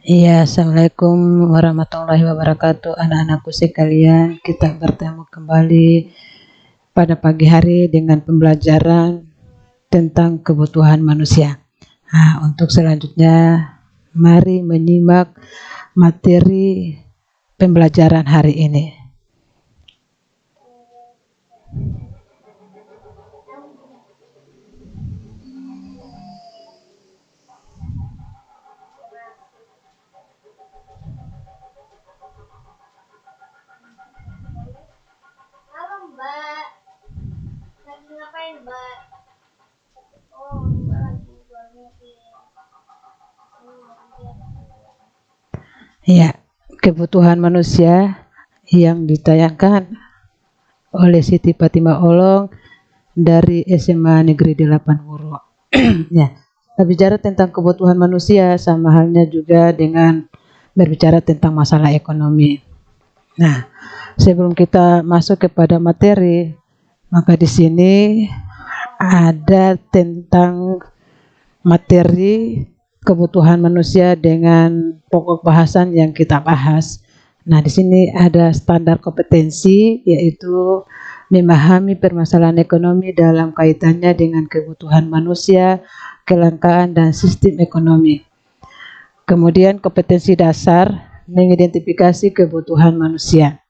Iya, assalamualaikum warahmatullahi wabarakatuh. Anak-anakku sekalian, kita bertemu kembali pada pagi hari dengan pembelajaran tentang kebutuhan manusia. Nah, untuk selanjutnya, mari menyimak materi pembelajaran hari ini. Halo Mbak, lagi ngapain Mbak? Lagi jual mobil. Ya, kebutuhan manusia yang ditayangkan oleh Siti Fatimah Olong dari SMA Negeri 8 Wuro. Ya, berbicara tentang kebutuhan manusia sama halnya juga dengan berbicara tentang masalah ekonomi. Nah, sebelum kita masuk kepada materi, maka di sini ada tentang materi kebutuhan manusia dengan pokok bahasan yang kita bahas. Nah, di sini ada standar kompetensi, yaitu memahami permasalahan ekonomi dalam kaitannya dengan kebutuhan manusia, kelangkaan dan sistem ekonomi. Kemudian kompetensi dasar, mengidentifikasi kebutuhan manusia.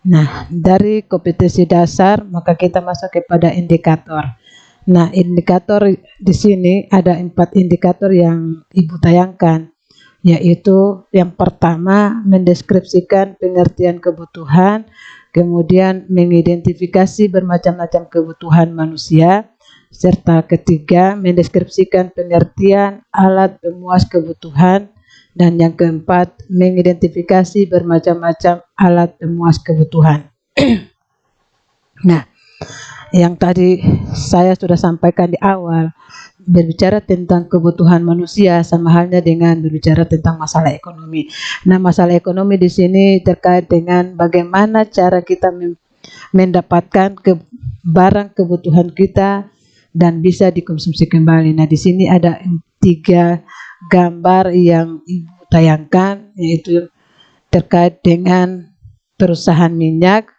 Nah, dari kompetensi dasar maka kita masuk kepada indikator. Nah, indikator di sini ada 4 indikator yang Ibu tayangkan, yaitu yang pertama mendeskripsikan pengertian kebutuhan, kemudian mengidentifikasi bermacam-macam kebutuhan manusia, serta ketiga mendeskripsikan pengertian alat pemuas kebutuhan, dan yang keempat mengidentifikasi bermacam-macam alat pemuas kebutuhan. Nah, yang tadi saya sudah sampaikan di awal, berbicara tentang kebutuhan manusia sama halnya dengan berbicara tentang masalah ekonomi. Nah, masalah ekonomi di sini terkait dengan bagaimana cara kita mendapatkan barang kebutuhan kita dan bisa dikonsumsi kembali. Nah, di sini ada 3 gambar yang Ibu tayangkan, yaitu terkait dengan perusahaan minyak,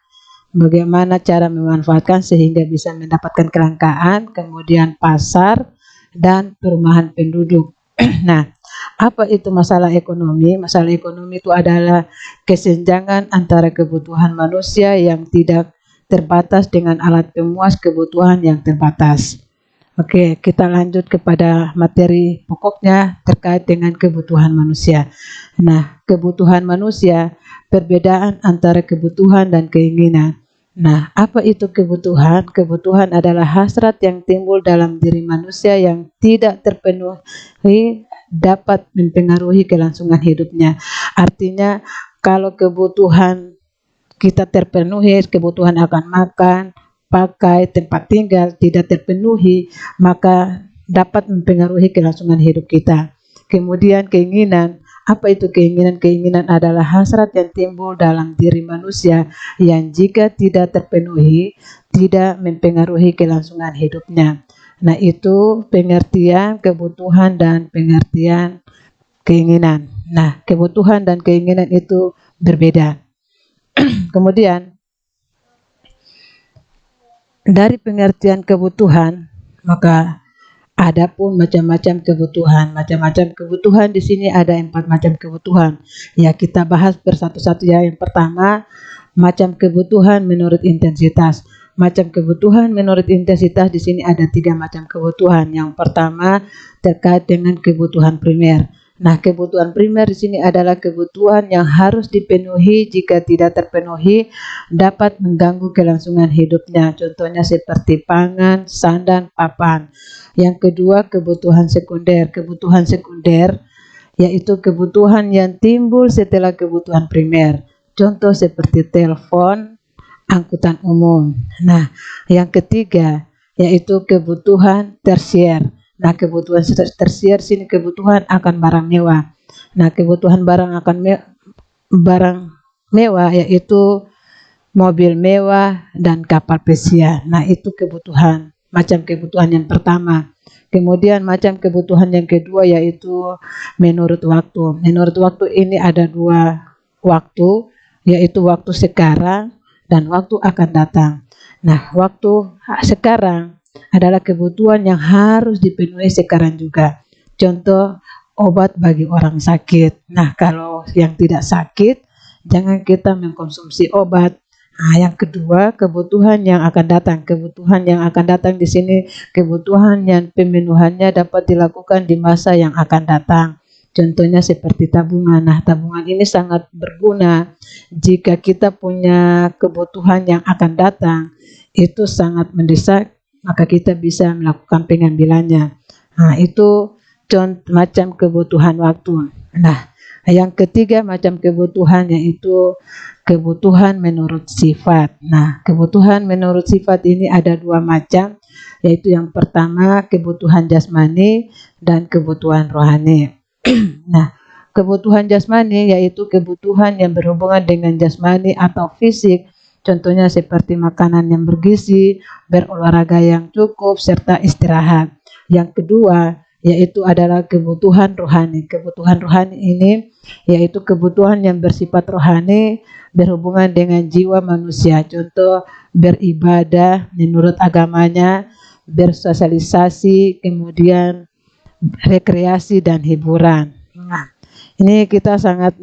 bagaimana cara memanfaatkan sehingga bisa mendapatkan kelangkaan, kemudian pasar, dan perumahan penduduk. Nah, apa itu masalah ekonomi? Masalah ekonomi itu adalah kesenjangan antara kebutuhan manusia yang tidak terbatas dengan alat pemuas kebutuhan yang terbatas. Oke, kita lanjut kepada materi pokoknya terkait dengan kebutuhan manusia. Nah, kebutuhan manusia, perbedaan antara kebutuhan dan keinginan. Nah, apa itu kebutuhan? Kebutuhan adalah hasrat yang timbul dalam diri manusia yang tidak terpenuhi dapat mempengaruhi kelangsungan hidupnya. Artinya, kalau kebutuhan kita terpenuhi, kebutuhan akan makan, pakai, tempat tinggal tidak terpenuhi, maka dapat mempengaruhi kelangsungan hidup kita. Kemudian keinginan, apa itu keinginan? Keinginan adalah hasrat yang timbul dalam diri manusia yang jika tidak terpenuhi, tidak mempengaruhi kelangsungan hidupnya. Nah, itu pengertian kebutuhan dan pengertian keinginan. Nah, kebutuhan dan keinginan itu berbeda. Kemudian, dari pengertian kebutuhan, maka ada pun macam-macam kebutuhan. Macam-macam kebutuhan di sini ada 4 macam kebutuhan. Ya, kita bahas bersatu-satu ya. Yang pertama, macam kebutuhan menurut intensitas. Macam kebutuhan menurut intensitas di sini ada 3 macam kebutuhan. Yang pertama terkait dengan kebutuhan primer. Nah, kebutuhan primer di sini adalah kebutuhan yang harus dipenuhi, jika tidak terpenuhi dapat mengganggu kelangsungan hidupnya. Contohnya seperti pangan, sandang, papan. Yang kedua, kebutuhan sekunder. Kebutuhan sekunder yaitu kebutuhan yang timbul setelah kebutuhan primer. Contoh seperti telepon, angkutan umum. Nah, yang ketiga yaitu kebutuhan tersier. Nah, kebutuhan tersier sini kebutuhan akan barang mewah. Nah, kebutuhan barang mewah yaitu mobil mewah dan kapal pesiar. Nah, itu kebutuhan, macam kebutuhan yang pertama. Kemudian macam kebutuhan yang kedua yaitu menurut waktu. Menurut waktu ini ada dua waktu, yaitu waktu sekarang dan waktu akan datang. Nah, waktu sekarang adalah kebutuhan yang harus dipenuhi sekarang juga. Contoh, obat bagi orang sakit. Nah, kalau yang tidak sakit, jangan kita mengkonsumsi obat. Nah, yang kedua, kebutuhan yang akan datang. Kebutuhan yang akan datang di sini, kebutuhan yang pemenuhannya dapat dilakukan di masa yang akan datang. Contohnya seperti tabungan. Nah, tabungan ini sangat berguna jika kita punya kebutuhan yang akan datang. Itu sangat mendesak, maka kita bisa melakukan pengambilannya. Nah, itu contoh macam kebutuhan waktu. Nah, yang ketiga macam kebutuhan yaitu kebutuhan menurut sifat. Nah, kebutuhan menurut sifat ini ada dua macam, yaitu yang pertama kebutuhan jasmani dan kebutuhan rohani. Nah, kebutuhan jasmani yaitu kebutuhan yang berhubungan dengan jasmani atau fisik, contohnya seperti makanan yang bergizi, berolahraga yang cukup, serta istirahat. Yang kedua yaitu adalah kebutuhan rohani. Kebutuhan rohani ini yaitu kebutuhan yang bersifat rohani, berhubungan dengan jiwa manusia, contoh beribadah menurut agamanya, bersosialisasi, kemudian rekreasi dan hiburan. Nah, ini kita sangat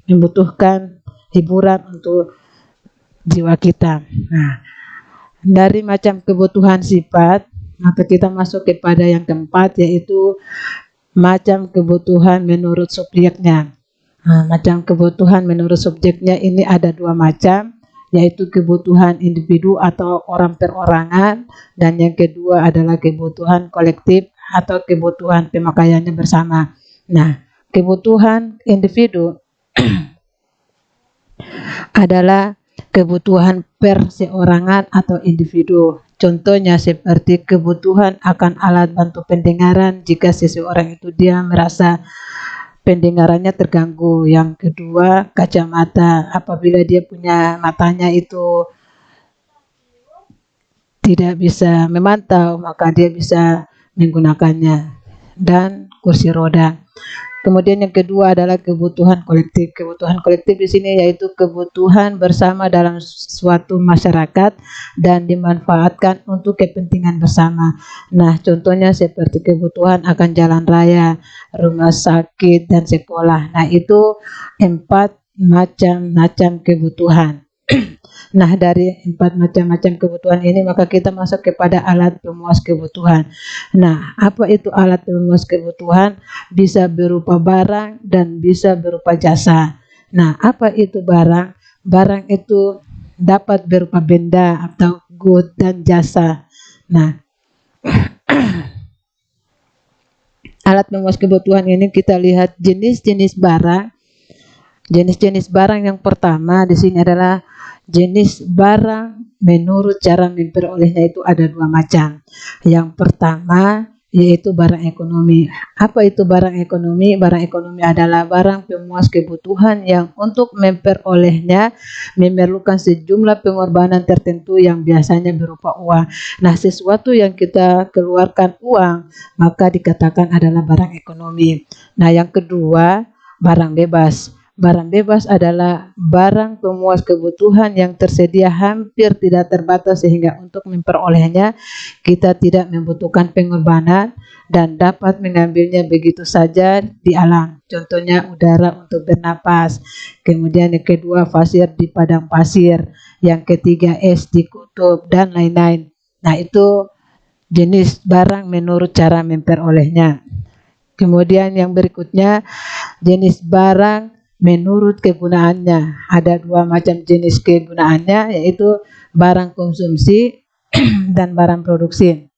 membutuhkan hiburan untuk jiwa kita. Nah, dari macam kebutuhan sifat, maka kita masuk kepada yang keempat, yaitu macam kebutuhan menurut subjeknya. Nah, macam kebutuhan menurut subjeknya ini ada dua macam, yaitu kebutuhan individu atau orang perorangan, dan yang kedua adalah kebutuhan kolektif atau kebutuhan pemakaiannya bersama. Nah, kebutuhan individu adalah kebutuhan perseorangan atau individu. Contohnya seperti kebutuhan akan alat bantu pendengaran jika seseorang itu dia merasa pendengarannya terganggu. Yang kedua, kacamata apabila dia punya matanya itu tidak bisa memantau, maka dia bisa menggunakannya, dan kursi roda. Kemudian yang kedua adalah kebutuhan kolektif. Kebutuhan kolektif di sini yaitu kebutuhan bersama dalam suatu masyarakat dan dimanfaatkan untuk kepentingan bersama. Nah, contohnya seperti kebutuhan akan jalan raya, rumah sakit, dan sekolah. Nah, itu 4 macam kebutuhan. Nah, dari 4 macam kebutuhan ini maka kita masuk kepada alat pemuas kebutuhan. Nah, apa itu alat pemuas kebutuhan? Bisa berupa barang dan bisa berupa jasa. Nah, apa itu barang? Barang itu dapat berupa benda atau good dan jasa. Nah, alat pemuas kebutuhan ini kita lihat jenis-jenis barang. Jenis-jenis barang yang pertama di sini adalah jenis barang menurut cara memperolehnya, itu ada dua macam. Yang pertama yaitu barang ekonomi. Apa itu barang ekonomi? Barang ekonomi adalah barang pemuas kebutuhan yang untuk memperolehnya memerlukan sejumlah pengorbanan tertentu yang biasanya berupa uang. Nah, sesuatu yang kita keluarkan uang maka dikatakan adalah barang ekonomi. Nah, yang kedua, barang bebas. Barang bebas adalah barang pemuas kebutuhan yang tersedia hampir tidak terbatas sehingga untuk memperolehnya kita tidak membutuhkan pengorbanan dan dapat mengambilnya begitu saja di alam. Contohnya udara untuk bernapas. Kemudian yang kedua, pasir di padang pasir. Yang ketiga, es di kutub dan lain-lain. Nah, itu jenis barang menurut cara memperolehnya. Kemudian yang berikutnya, jenis barang menurut kegunaannya. Ada dua macam jenis kegunaannya, yaitu barang konsumsi dan barang produksi.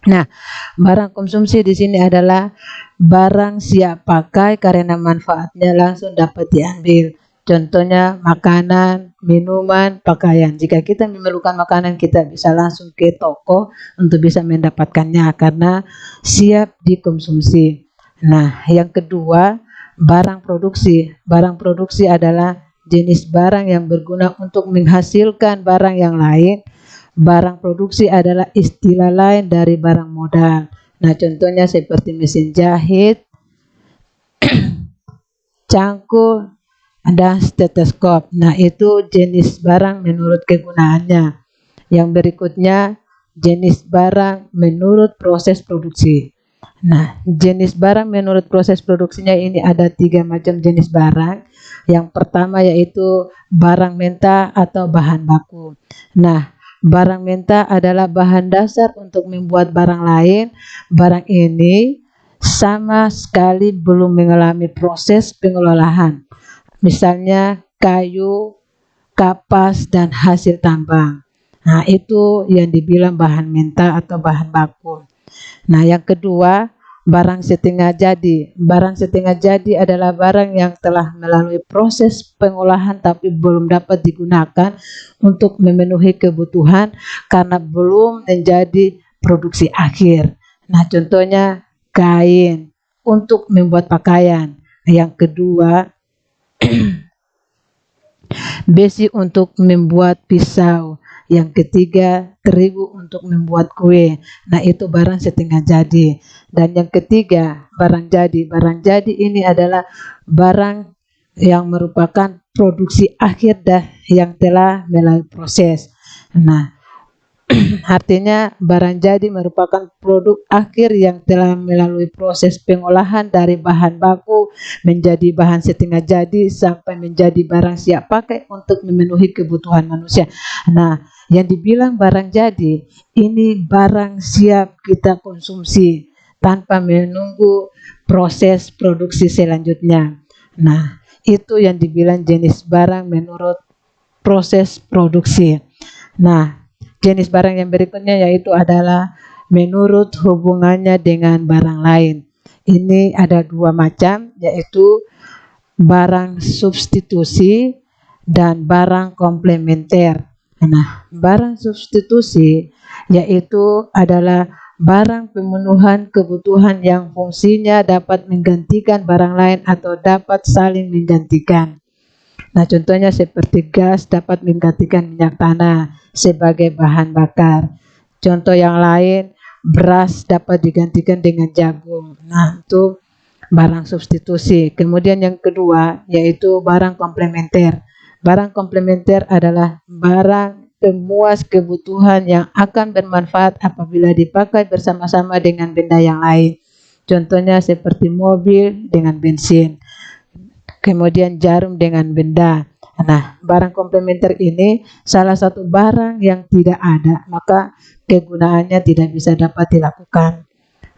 Nah, barang konsumsi di sini adalah barang siap pakai karena manfaatnya langsung dapat diambil. Contohnya makanan, minuman, pakaian. Jika kita memerlukan makanan, kita bisa langsung ke toko untuk bisa mendapatkannya karena siap dikonsumsi. Nah, yang kedua, barang produksi. Barang produksi adalah jenis barang yang berguna untuk menghasilkan barang yang lain. Barang produksi adalah istilah lain dari barang modal. Nah, contohnya seperti mesin jahit, cangkul, dan stetoskop. Nah, itu jenis barang menurut kegunaannya. Yang berikutnya, jenis barang menurut proses produksi. Nah, jenis barang menurut proses produksinya ini ada 3 macam jenis barang. Yang pertama yaitu barang mentah atau bahan baku. Nah, barang mentah adalah bahan dasar untuk membuat barang lain. Barang ini sama sekali belum mengalami proses pengolahan. Misalnya kayu, kapas, dan hasil tambang. Nah, itu yang dibilang bahan mentah atau bahan baku. Nah, yang kedua, barang setengah jadi. Barang setengah jadi adalah barang yang telah melalui proses pengolahan tapi belum dapat digunakan untuk memenuhi kebutuhan karena belum menjadi produksi akhir. Nah, contohnya kain untuk membuat pakaian. Yang kedua, besi untuk membuat pisau. Yang ketiga, terigu untuk membuat kue. Nah, itu barang setengah jadi. Dan yang ketiga, barang jadi. Barang jadi ini adalah barang yang merupakan produksi akhir yang telah melalui proses. Nah, artinya barang jadi merupakan produk akhir yang telah melalui proses pengolahan dari bahan baku menjadi bahan setengah jadi sampai menjadi barang siap pakai untuk memenuhi kebutuhan manusia. Nah, yang dibilang barang jadi ini barang siap kita konsumsi tanpa menunggu proses produksi selanjutnya. Nah, itu yang dibilang jenis barang menurut proses produksi. Nah, jenis barang yang berikutnya yaitu adalah menurut hubungannya dengan barang lain. Ini ada 2 macam, yaitu barang substitusi dan barang komplementer. Nah, barang substitusi yaitu adalah barang pemenuhan kebutuhan yang fungsinya dapat menggantikan barang lain atau dapat saling menggantikan. Nah, contohnya seperti gas dapat menggantikan minyak tanah sebagai bahan bakar. Contoh yang lain, beras dapat digantikan dengan jagung. Nah, itu barang substitusi. Kemudian yang kedua yaitu barang komplementer. Barang komplementer adalah barang pemuas kebutuhan yang akan bermanfaat apabila dipakai bersama-sama dengan benda yang lain. Contohnya seperti mobil dengan bensin. Kemudian jarum dengan benda. Nah, barang komplementer ini salah satu barang yang tidak ada, maka kegunaannya tidak bisa dapat dilakukan.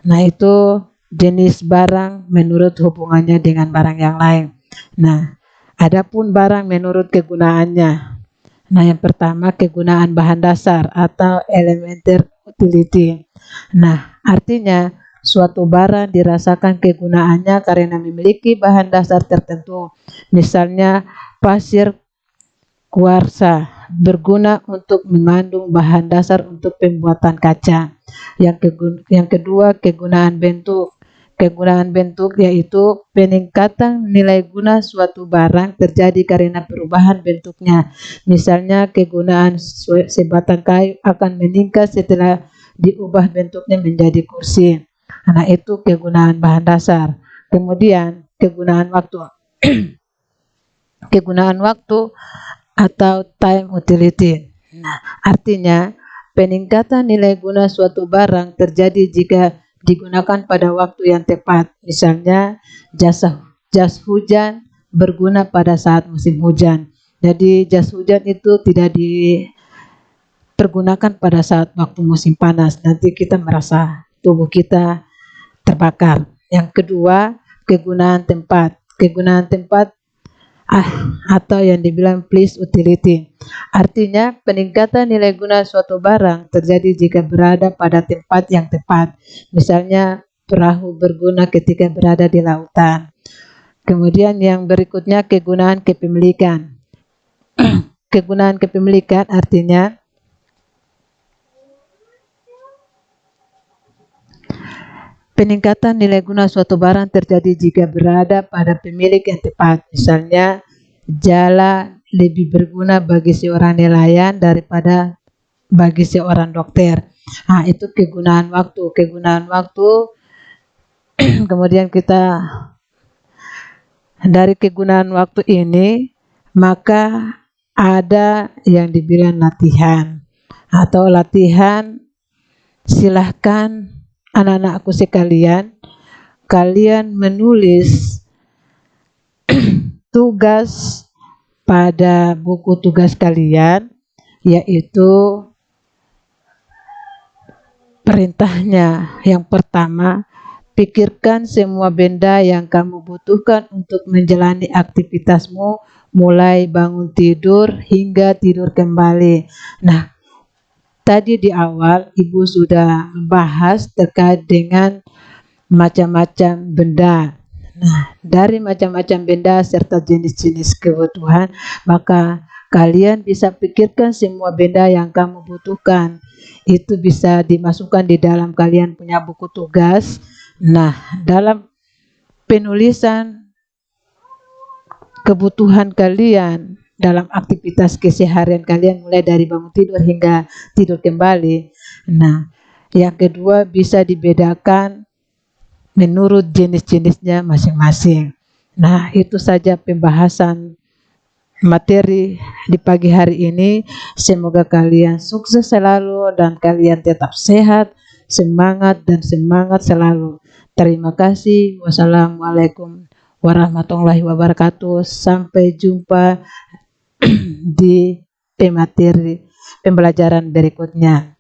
Nah, itu jenis barang menurut hubungannya dengan barang yang lain. Nah, adapun barang menurut kegunaannya. Nah, yang pertama kegunaan bahan dasar atau elementary utility. Nah, artinya suatu barang dirasakan kegunaannya karena memiliki bahan dasar tertentu. Misalnya pasir kuarsa berguna untuk mengandung bahan dasar untuk pembuatan kaca. Yang kedua kegunaan bentuk. Kegunaan bentuk yaitu peningkatan nilai guna suatu barang terjadi karena perubahan bentuknya. Misalnya kegunaan sebatang kayu akan meningkat setelah diubah bentuknya menjadi kursi. Nah, itu kegunaan bahan dasar. Kemudian kegunaan waktu. Kegunaan waktu atau time utility. Nah, artinya peningkatan nilai guna suatu barang terjadi jika digunakan pada waktu yang tepat. Misalnya jas hujan berguna pada saat musim hujan. Jadi jas hujan itu tidak dipergunakan pada saat waktu musim panas. Nanti kita merasa tubuh kita terbakar. Yang kedua, kegunaan tempat. Kegunaan tempat atau yang dibilang place utility. Artinya peningkatan nilai guna suatu barang terjadi jika berada pada tempat yang tepat. Misalnya perahu berguna ketika berada di lautan. Kemudian yang berikutnya kegunaan kepemilikan. Kegunaan kepemilikan artinya peningkatan nilai guna suatu barang terjadi jika berada pada pemilik yang tepat. Misalnya, jala lebih berguna bagi seorang nelayan daripada bagi seorang dokter. Nah, itu kegunaan waktu. Kegunaan waktu kemudian kita dari kegunaan waktu ini maka ada yang dibilang latihan atau latihan. Silahkan anak-anakku sekalian, kalian menulis tugas pada buku tugas kalian, yaitu perintahnya yang pertama, pikirkan semua benda yang kamu butuhkan untuk menjalani aktivitasmu mulai bangun tidur hingga tidur kembali. Nah, tadi di awal Ibu sudah membahas terkait dengan macam-macam benda. Nah, dari macam-macam benda serta jenis-jenis kebutuhan, maka kalian bisa pikirkan semua benda yang kamu butuhkan. Itu bisa dimasukkan di dalam kalian punya buku tugas. Nah, dalam penulisan kebutuhan kalian dalam aktivitas keseharian kalian mulai dari bangun tidur hingga tidur kembali. Nah, yang kedua bisa dibedakan menurut jenis-jenisnya masing-masing. Nah, itu saja pembahasan materi di pagi hari ini. Semoga kalian sukses selalu dan kalian tetap sehat, semangat dan semangat selalu. Terima kasih. Wassalamualaikum warahmatullahi wabarakatuh. Sampai jumpa di materi pembelajaran berikutnya.